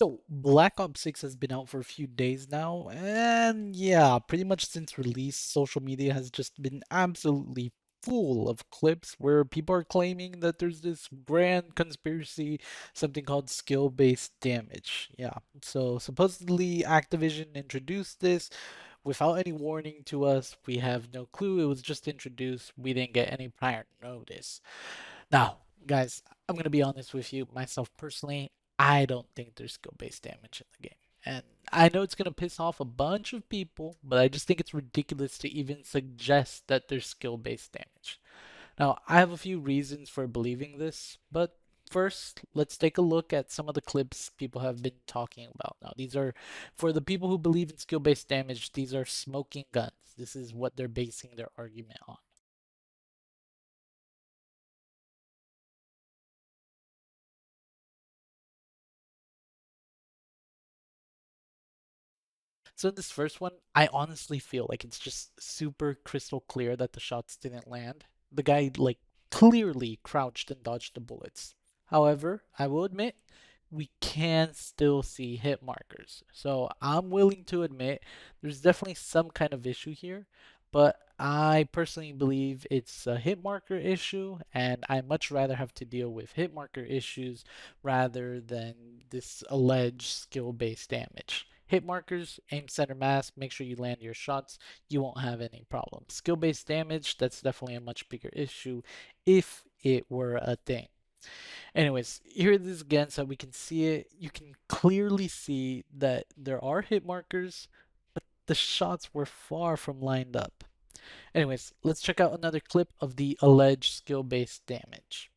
So, Black Ops 6 has been out for a few days now, and yeah, pretty much since release, social media has just been absolutely full of clips where people are claiming that there's this grand conspiracy, something called skill-based damage. Yeah, so supposedly Activision introduced this without any warning to us. We have no clue. It was just introduced. We didn't get any prior notice. Now, guys, I'm gonna be honest with you. Myself personally, I don't think there's skill-based damage in the game. And I know it's gonna piss off a bunch of people, but I just think it's ridiculous to even suggest that there's skill-based damage. Now, I have a few reasons for believing this, but first, let's take a look at some of the clips people have been talking about. Now, these are, for the people who believe in skill-based damage, these are smoking guns. This is what they're basing their argument on. So in this first one, I honestly feel like it's just super crystal clear that the shots didn't land. The guy like clearly crouched and dodged the bullets. However, I will admit we can still see hit markers. So I'm willing to admit there's definitely some kind of issue here, but I personally believe it's a hit marker issue, and I much rather have to deal with hit marker issues rather than this alleged skill-based damage. Hit markers, aim center mass, make sure you land your shots, you won't have any problems. Skill-based damage, that's definitely a much bigger issue if it were a thing. Anyways, here it is again so we can see it. You can clearly see that there are hit markers, but the shots were far from lined up. Anyways, let's check out another clip of the alleged skill-based damage.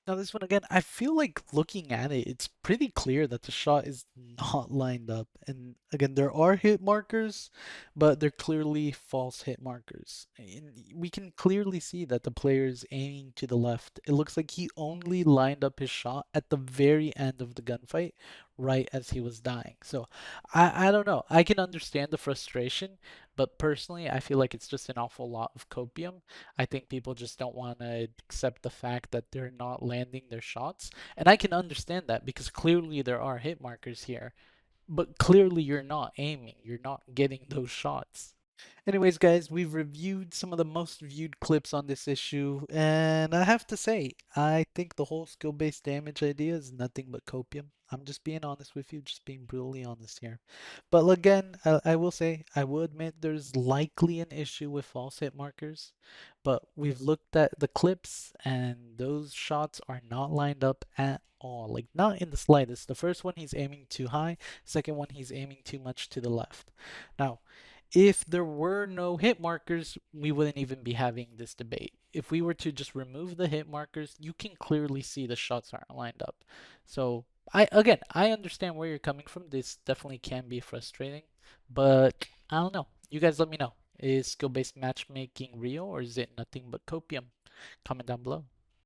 Now this one again, I feel like looking at it, it's pretty clear that the shot is not lined up. And again, there are hit markers, but they're clearly false hit markers. And we can clearly see that the player is aiming to the left. It looks like he only lined up his shot at the very end of the gunfight, right as he was dying. So I don't know. I can understand the frustration, but personally, I feel like it's just an awful lot of copium. I think people just don't want to accept the fact that they're not landing their shots. And I can understand that because clearly there are hit markers here, but clearly you're not aiming, you're not getting those shots. Anyways, guys, we've reviewed some of the most viewed clips on this issue, and I have to say, I think the whole skill-based damage idea is nothing but copium. I'm just being honest with you, just being brutally honest here. But again, I will say, I will admit there's likely an issue with false hit markers, but we've looked at the clips, and those shots are not lined up at all. Like, not in the slightest. The first one, he's aiming too high. Second one, he's aiming too much to the left. Now, if there were no hit markers, we wouldn't even be having this debate. If we were to just remove the hit markers, you can clearly see the shots aren't lined up. So I understand where you're coming from. This definitely can be frustrating, but I don't know. You guys let me know. Is skill-based matchmaking real or is it nothing but copium? Comment down below.